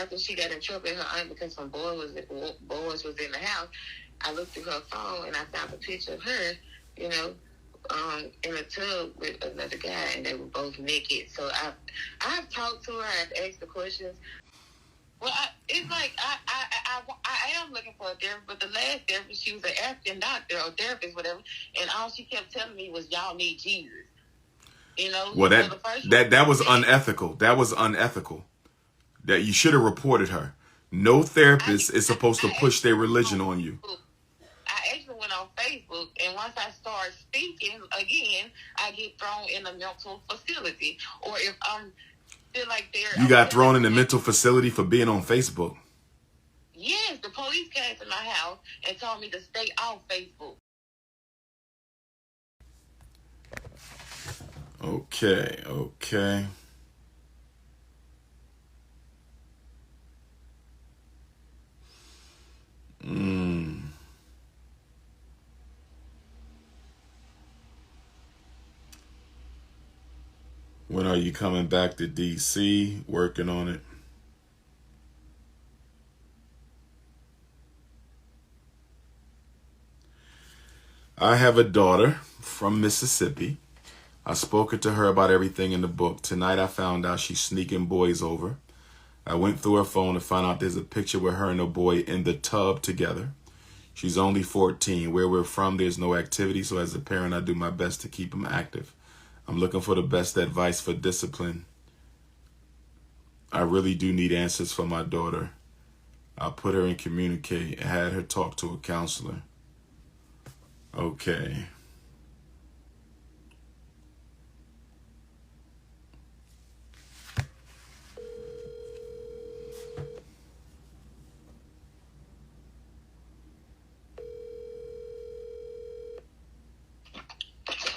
after she got in trouble with her aunt because some boys was in the house, I looked through her phone and I found a picture of her, you know, in a tub with another guy, and they were both naked. So I've talked to her, I've asked the questions. Well, it's like I am looking for a therapist, but the last therapist, she was an African doctor or therapist, whatever, and all she kept telling me was, "Y'all need Jesus." You know. Well, so that was unethical. That was unethical. That you should have reported her. No therapist is supposed to push their religion on you. I actually went on Facebook, and once I start speaking again, I get thrown in a mental facility, or if I'm feel like they're... You got thrown in a mental facility for being on Facebook? Yes, the police came to my house and told me to stay off Facebook. Okay. When are you coming back to DC? Working on it. I have a daughter from Mississippi. I spoke to her about everything in the book. Tonight I found out she's sneaking boys over. I went through her phone to find out there's a picture with her and a boy in the tub together. She's only 14. Where we're from, there's no activity, so as a parent, I do my best to keep them active. I'm looking for the best advice for discipline. I really do need answers for my daughter. I'll put her in communicate and had her talk to a counselor. Okay.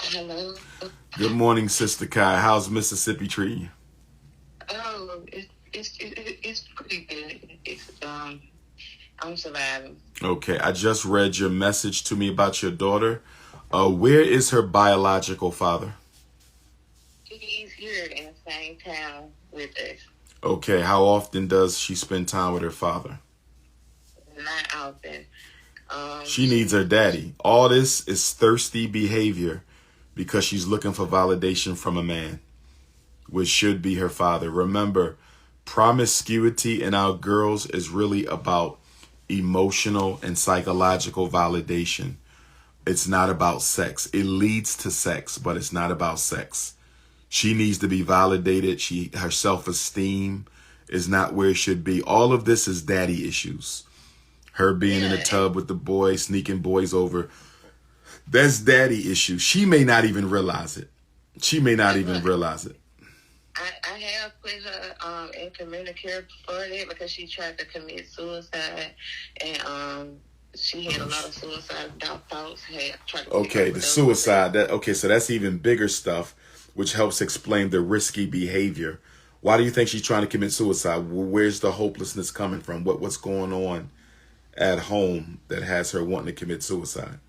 Hello. Good morning, Sister Kai. How's Mississippi treating you? Oh, it's pretty good. I'm surviving. Okay, I just read your message to me about your daughter. Where is her biological father? He's here in the same town with us. Okay, how often does she spend time with her father? Not often. She needs her daddy. All this is thirsty behavior because she's looking for validation from a man, which should be her father. Remember, promiscuity in our girls is really about emotional and psychological validation. It's not about sex. It leads to sex, but it's not about sex. She needs to be validated. Her self-esteem is not where it should be. All of this is daddy issues. Her being in a tub with the boys, sneaking boys over. That's daddy issues. She may not even realize it. I have put her in community care for that because she tried to commit suicide, and she had a lot of suicide thoughts. Okay, the suicide. So that's even bigger stuff, which helps explain the risky behavior. Why do you think she's trying to commit suicide? Where's the hopelessness coming from? What's going on at home that has her wanting to commit suicide?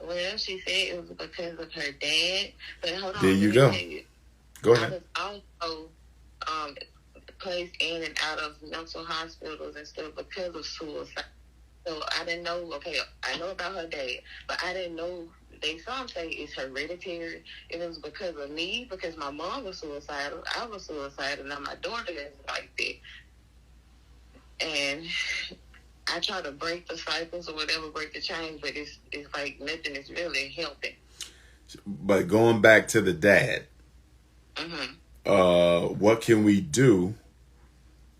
Well, she said it was because of her dad. But hold on. There you go. Go ahead. I was also placed in and out of mental hospitals and stuff because of suicide. So I didn't know. Okay, I know about her dad, but I didn't know. Some say it's hereditary. It was because of me, because my mom was suicidal. I was suicidal. Now my daughter is like that. And I try to break the cycles or whatever, break the chains, but it's like nothing is really helping. But going back to the dad, what can we do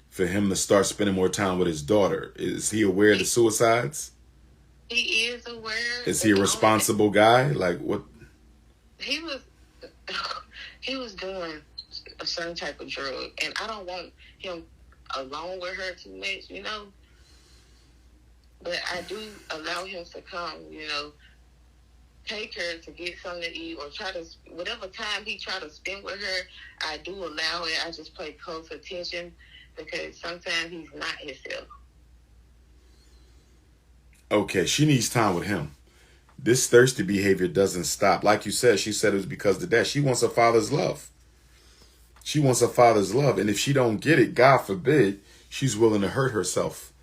for him to start spending more time with his daughter? Is he aware of the suicides? He is aware. Is he a responsible guy? Like what? He was doing a certain type of drug, and I don't want him alone with her too much, you know. But I do allow him to come, you know, take her to get something to eat or try to, whatever time he try to spend with her, I do allow it. I just pay close attention because sometimes he's not himself. Okay, she needs time with him. This thirsty behavior doesn't stop. Like you said, she said it was because of that. She wants her father's love. And if she don't get it, God forbid, she's willing to hurt herself,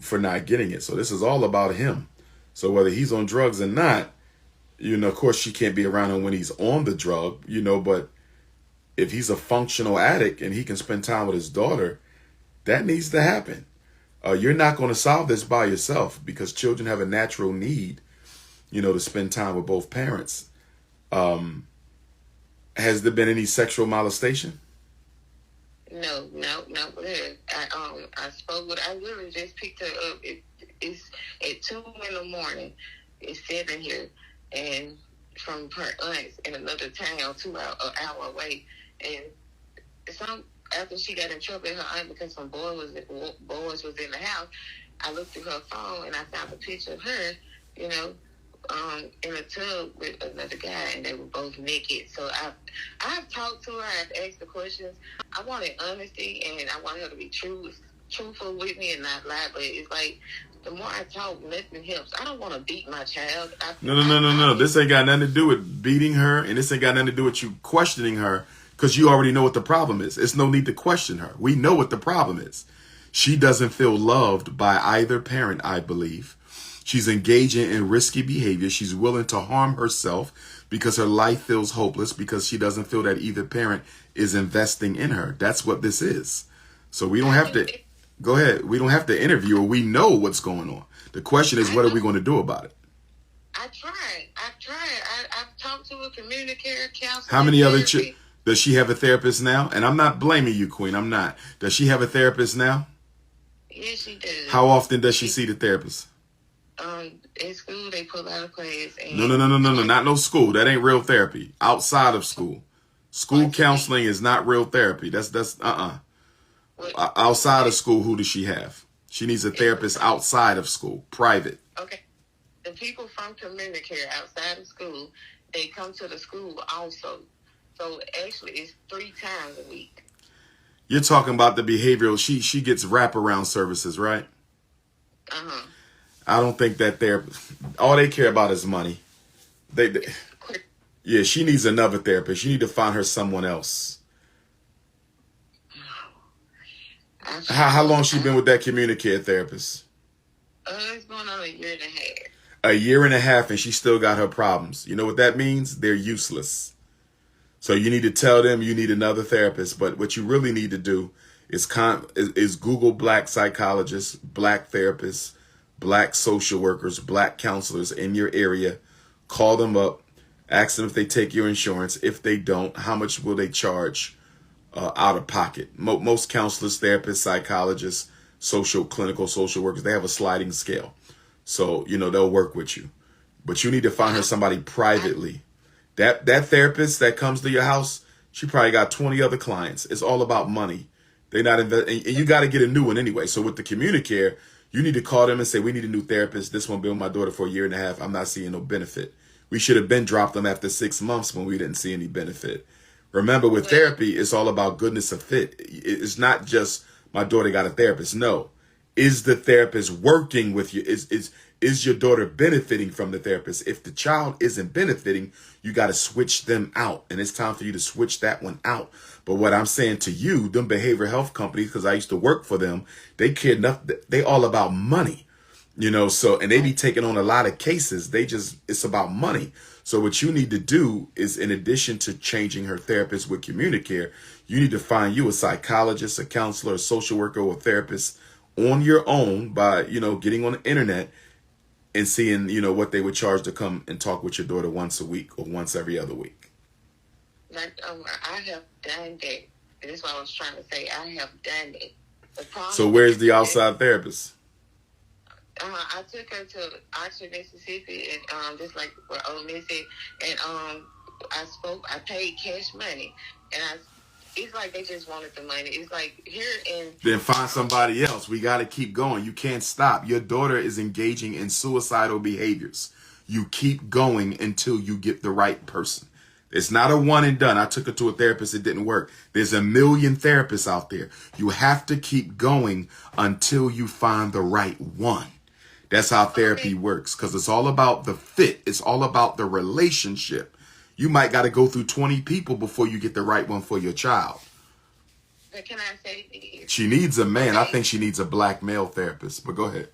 for not getting it. So this is all about him. So whether he's on drugs or not, of course she can't be around him when he's on the drug, but if he's a functional addict and he can spend time with his daughter, that needs to happen. You're not going to solve this by yourself because children have a natural need, to spend time with both parents. Has there been any sexual molestation? No. I spoke with. I literally just picked her up. It's at 2 a.m. It's 7 here, and from her aunts in another town, an hour away. And after she got in trouble with her aunt because some boys was in the house, I looked through her phone and I found a picture of her, in a tub with another guy, and they were both naked. So I've talked to her. I've asked the questions. I wanted honesty, and I want her to be truthful with me and not lie. But it's like the more I talk, nothing helps. I don't want to beat my child. No. This ain't got nothing to do with beating her, and this ain't got nothing to do with you questioning her, because you already know what the problem is. It's no need to question her. We know what the problem is. She doesn't feel loved by either parent, I believe. She's engaging in risky behavior. She's willing to harm herself because her life feels hopeless because she doesn't feel that either parent is investing in her. That's what this is. So we don't have to, go ahead. We don't have to interview her. We know what's going on. The question is, what are we going to do about it? I've tried. I've talked to a community care counselor. How many other does she have a therapist now? And I'm not blaming you, Queen. I'm not. Does she have a therapist now? Yes, she does. How often does she see the therapist? In school, they pull out of class. And No. Not no school. That ain't real therapy. Outside of school. School counseling is not real therapy. That's outside of school, who does she have? She needs a therapist outside of school, private. Okay. The people from community care outside of school, they come to the school also. So actually, it's 3 times a week. You're talking about the behavioral. She gets wraparound services, right? Uh-huh. I don't think that all they care about is money. Yeah, she needs another therapist. You need to find her someone else. How long she been with that community care therapist? It's going on a year and a half. A year and a half, and she still got her problems. You know what that means? They're useless. So you need to tell them you need another therapist. But what you really need to do is Google black psychologists, black therapists, black social workers, black counselors in your area. Call them up. Ask them if they take your insurance. If they don't, how much will they charge out of pocket? Most counselors, therapists, psychologists, clinical social workers, they have a sliding scale. So, they'll work with you. But you need to find her somebody privately. That therapist that comes to your house, she probably got 20 other clients. It's all about money. They're not and you got to get a new one anyway. So with the community care, you need to call them and say, we need a new therapist. This one been with my daughter for a year and a half. I'm not seeing no benefit. We should have been dropped them after 6 months when we didn't see any benefit. Remember, with therapy, it's all about goodness of fit. It's not just my daughter got a therapist. No. Is the therapist working with you? Is your daughter benefiting from the therapist? If the child isn't benefiting, you got to switch them out. And it's time for you to switch that one out. But what I'm saying to you, them behavioral health companies, because I used to work for them, they care enough. They all about money, so, and they be taking on a lot of cases. It's about money. So what you need to do is, in addition to changing her therapist with community care, you need to find you a psychologist, a counselor, a social worker, or a therapist on your own by, getting on the internet and seeing, what they would charge to come and talk with your daughter once a week or once every other week. Like, I have done that. That's what I was trying to say. I have done it. So where's the outside therapist? I took her to Oxford, Mississippi, and just like what Ole Miss said, and I paid cash money, and it's like they just wanted the money. It's like Then find somebody else. We got to keep going. You can't stop. Your daughter is engaging in suicidal behaviors. You keep going until you get the right person. It's not a one and done. I took her to a therapist. It didn't work. There's a million therapists out there. You have to keep going until you find the right one. That's how therapy works, because it's all about the fit. It's all about the relationship. You might got to go through 20 people before you get the right one for your child. but can I say this? She needs a man. Okay. I think she needs a black male therapist, but go ahead.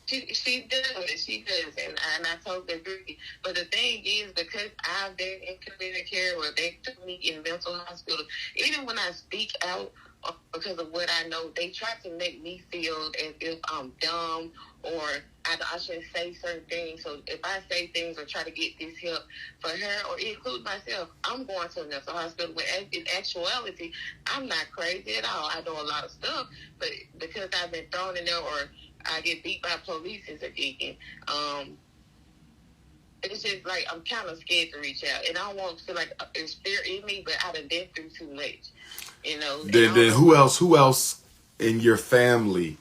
She does, and I totally agree. But the thing is, because I've been in community care where they took me in mental hospital, even when I speak out because of what I know, they try to make me feel as if I'm dumb or I shouldn't say certain things. So if I say things or try to get this help for her or include myself, I'm going to a mental hospital. When in actuality, I'm not crazy at all. I know a lot of stuff, but because I've been thrown in there or I get beat by police as a deacon. It's just like I'm kind of scared to reach out, and I don't want to feel like there's fear in me, but I've been through too much, you know. Then who else in your family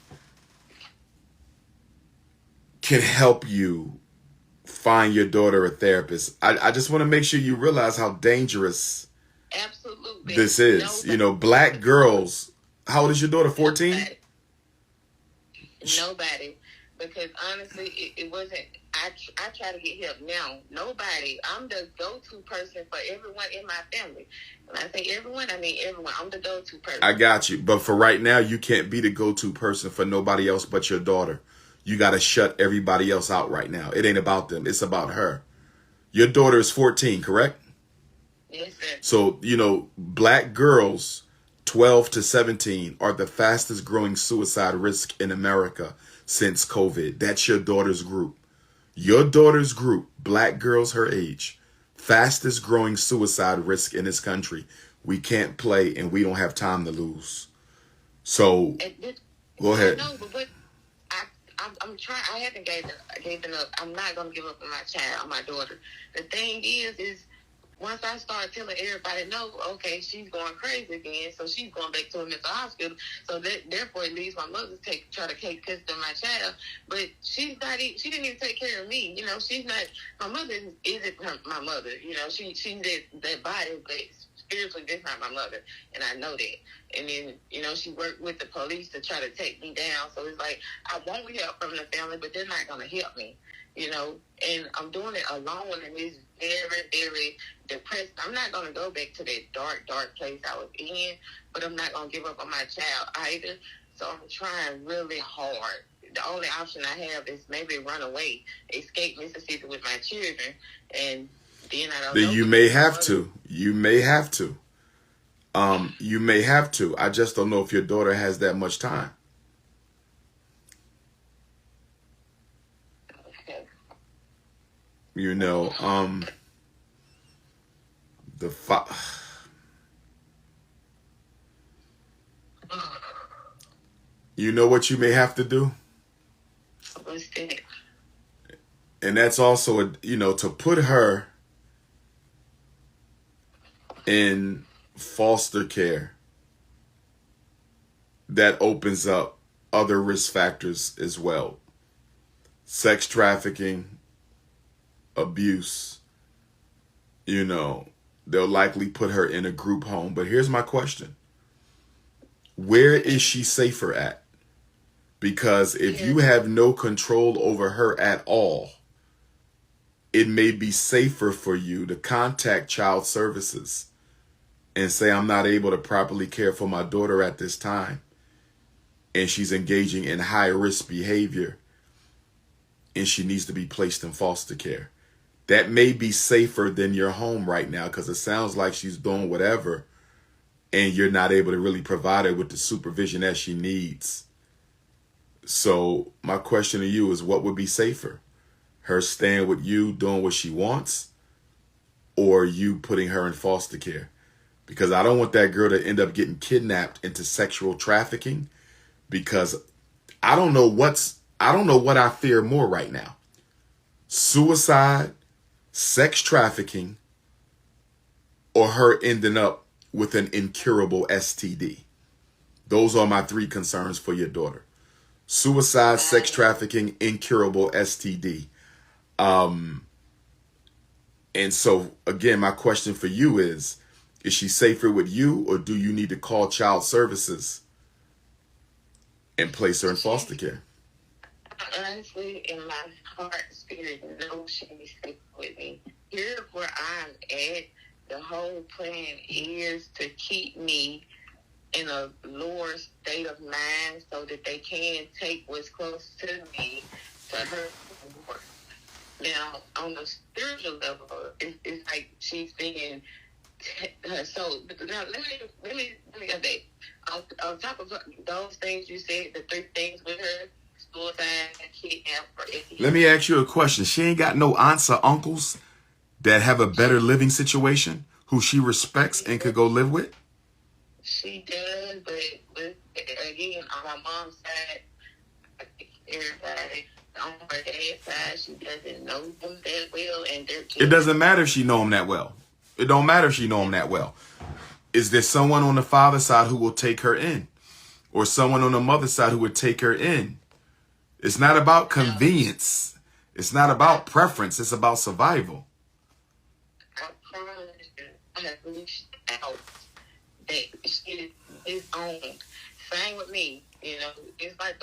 can help you find your daughter a therapist? I just want to make sure you realize how dangerous absolutely this is. Nobody. You know, black girls. How old is your daughter? 14? Nobody. Because honestly, it wasn't. I try to get help now. Nobody. I'm the go-to person for everyone in my family. When I say everyone, I mean everyone. I'm the go-to person. I got you. But for right now, you can't be the go-to person for nobody else but your daughter. You got to shut everybody else out right now. It ain't about them. It's about her. Your daughter is 14, correct? Yes, sir. So, you know, black girls 12 to 17 are the fastest growing suicide risk in America since COVID. That's your daughter's group. Your daughter's group, black girls her age, fastest growing suicide risk in this country. We can't play and we don't have time to lose. So, go ahead. No, but I'm trying. I haven't given up. I'm not going to give up on my child, on my daughter. The thing is once I start telling everybody, no, okay, she's going crazy again, so she's going back to a mental hospital. So therefore, it leaves my mother to try to take custody of my child. But she didn't even take care of me. You know, she's not. My mother isn't my mother. You know, she's that body, but spiritually, that's not my mother, and I know that. And then, you know, she worked with the police to try to take me down. So it's like I want help from the family, but they're not going to help me. You know, and I'm doing it alone, and it's very, very depressed. I'm not going to go back to that dark place I was in, but I'm not going to give up on my child either. So I'm trying really hard. The only option I have is maybe run away, escape Mississippi with my children, and then I don't know. You may have to. You may have to. You may have to. I just don't know if your daughter has that much time. You know, you know what you may have to do? What's that? And that's also, to put her in foster care, that opens up other risk factors as well. Sex trafficking, abuse, they'll likely put her in a group home. But here's my question. Where is she safer at? Because if you have no control over her at all, it may be safer for you to contact child services and say, I'm not able to properly care for my daughter at this time, and she's engaging in high risk behavior, and she needs to be placed in foster care. That may be safer than your home right now, because it sounds like she's doing whatever and you're not able to really provide her with the supervision that she needs. So my question to you is, what would be safer? Her staying with you, doing what she wants, or you putting her in foster care? Because I don't want that girl to end up getting kidnapped into sexual trafficking, because I don't know what I fear more right now. Suicide, sex trafficking, or her ending up with an incurable STD. Those are my three concerns for your daughter. Suicide, sex trafficking, incurable STD. And so, again, my question for you is she safer with you, or do you need to call child services and place her in foster care? Honestly, in my heart, spirit, no, she's safe with me. Here's where I'm at. The whole plan is to keep me in a lower state of mind so that they can take what's close to me to her more. Now, on the spiritual level, it's like she's being so. Now, let me update. On top of those things you said, the three things with her: suicide, kidnap, or Let me ask you a question. She ain't got no aunts or uncles that have a better living situation who she respects and could go live with? She does, but again, on my mom's side, I think everybody. On her dad's side, she doesn't know them that well, and they're kids. It doesn't matter if she know him that well. It don't matter if she know him that well. Is there someone on the father's side who will take her in? Or someone on the mother's side who would take her in? It's not about convenience. It's not about preference. It's about survival. I promise you, I have reached out that she is on. Same with me. You know, it's like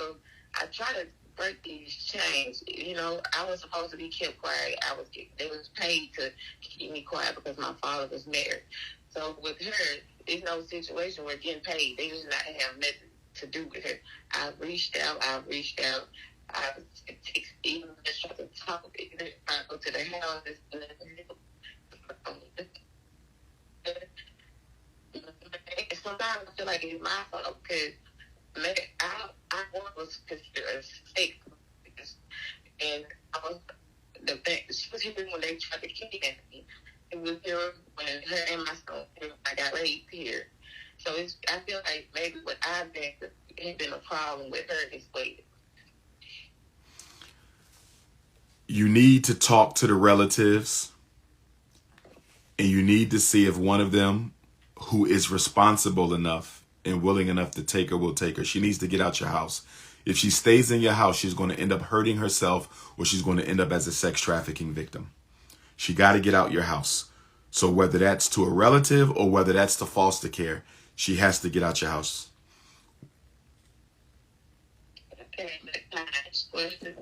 I try to break these chains. You know, I was supposed to be kept quiet. They was paid to keep me quiet because my father was married. So with her, it's no situation where getting paid. They just not have nothing to do with her. I reached out. I even just tried to talk. Even I go to the house. Sometimes I feel like it's my fault because I was considered sick, and I was she was here when they tried to kidnap me. It was here when her and my son I got raped here. So I feel like maybe what I've been has been a problem with her this way. You need to talk to the relatives, and you need to see if one of them who is responsible enough and willing enough to take her will take her. She needs to get out your house. If she stays in your house, she's going to end up hurting herself, or she's going to end up as a sex trafficking victim. She got to get out your house. So whether that's to a relative or whether that's to foster care, she has to get out your house. Okay, what is it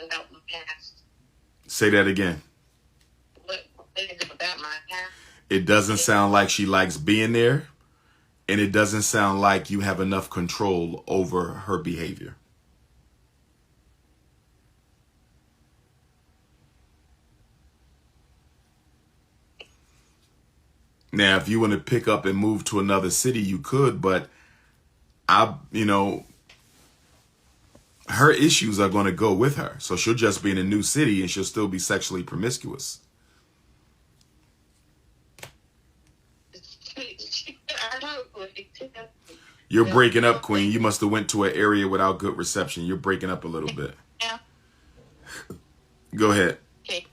about my past? Say that again. What is it about my past? It doesn't sound like she likes being there, and it doesn't sound like you have enough control over her behavior. Now, if you want to pick up and move to another city, you could, but her issues are going to go with her. So she'll just be in a new city and she'll still be sexually promiscuous. You're breaking up, Queen. You must have went to an area without good reception. You're breaking up a little bit. Yeah. Go ahead. Okay.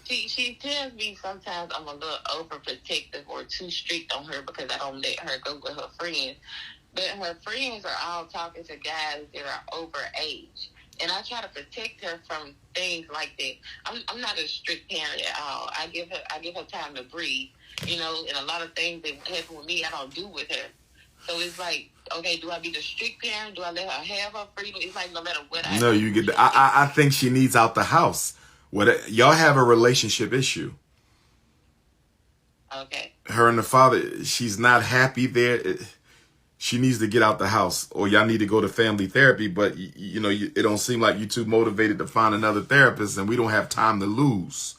She tells me sometimes I'm a little overprotective or too strict on her because I don't let her go with her friends. But her friends are all talking to guys that are over age. And I try to protect her from things like that. I'm not a strict parent at all. I give her time to breathe. You know, and a lot of things that happen with me I don't do with her. So it's like, okay, do I be the strict parent? Do I let her have her freedom? It's like no matter what I do. You get I think she needs out the house. Y'all have a relationship issue. Okay. Her and the father, she's not happy there. She needs to get out the house, or y'all need to go to family therapy. But it don't seem like you too motivated to find another therapist, and we don't have time to lose.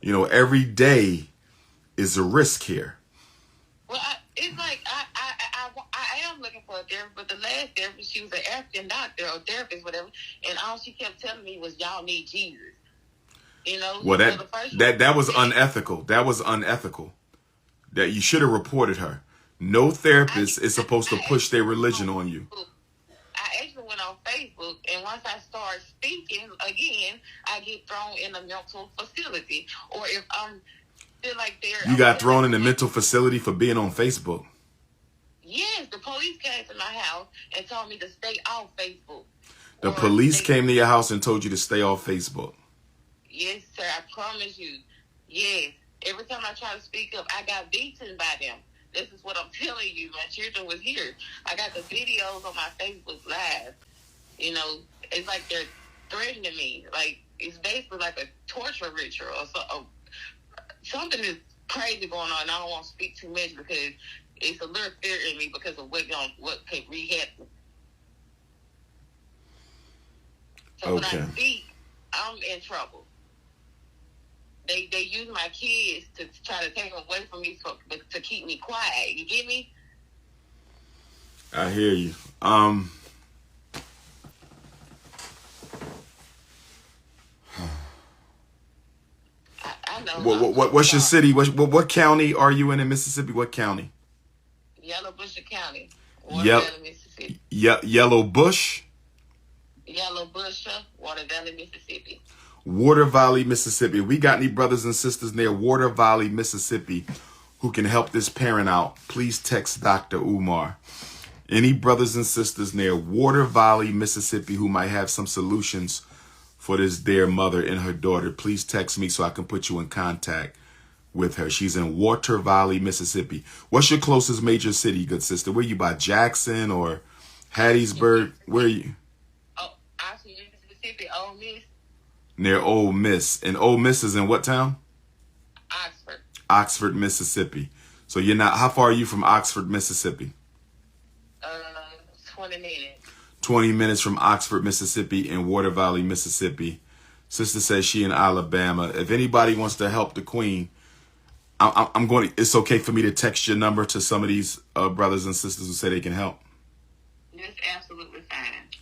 Every day is a risk here. Well, it's like I am looking for a therapist, but the last therapist, she was an African doctor or therapist, whatever, and all she kept telling me was, "Y'all need Jesus." Well, that was unethical. That was unethical. That you should have reported her. No therapist is supposed to push their religion on you. I actually went on Facebook, and once I start speaking again, I get thrown in a mental facility. Or if I'm feel like they're... You got thrown in a mental facility for being on Facebook? Yes, the police came to my house and told me to stay off Facebook. The police came to your house and told you to stay off Facebook? Yes, sir, I promise you. Yes. Every time I try to speak up, I got beaten by them. This is what I'm telling you. My children was here. I got the videos on my Facebook Live. It's like they're threatening me. Like, it's basically like a torture ritual or something is crazy going on. I don't want to speak too much because it's a little fear in me because of what could re-happen. So when I speak, I'm in trouble. They use my kids to try to take them away from me to keep me quiet. You get me? I hear you. I know. What's your city? What county are you in Mississippi? What county? Yellow Bush County, Water Valley, Mississippi. Yellow Bush. Yellow Bush, Water Valley, Mississippi. Water Valley, Mississippi. We got any brothers and sisters near Water Valley, Mississippi, who can help this parent out? Please text Dr. Umar. Any brothers and sisters near Water Valley, Mississippi, who might have some solutions for this dear mother and her daughter, please text me so I can put you in contact with her. She's in Water Valley, Mississippi. What's your closest major city, good sister? Where you by Jackson or Hattiesburg? Where are you? Oh, Oxford, Mississippi, Ole Miss. Near Ole Miss. And Ole Miss is in what town? Oxford. Oxford, Mississippi. So you're not, how far are you from Oxford, Mississippi? 20 minutes. 20 minutes from Oxford, Mississippi and Water Valley, Mississippi. Sister says she in Alabama. If anybody wants to help the queen, I'm going to, it's okay for me to text your number to some of these brothers and sisters who say they can help. That's absolutely fine.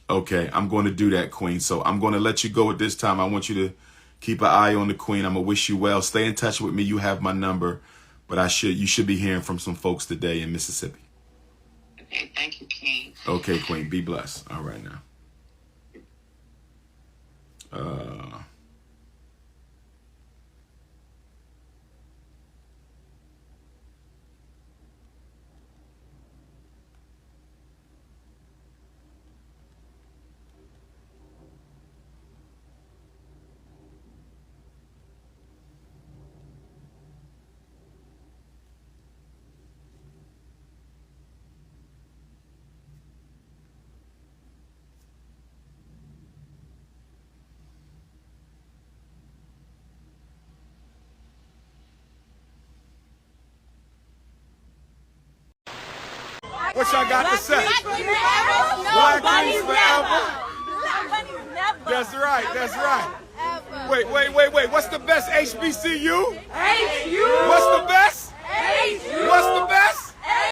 Okay, I'm going to do that, queen. So I'm going to let you go at this time. I want you to keep an eye on the queen. I'm going to wish you well. Stay in touch with me. You have my number, but you should be hearing from some folks today in Mississippi. Okay, thank you, King. Okay, queen. Be blessed. All right now. What y'all got to say? Black queens forever. That's right. That's right. Wait. What's the best HBCU? HU. What's the best? HU. What's the best?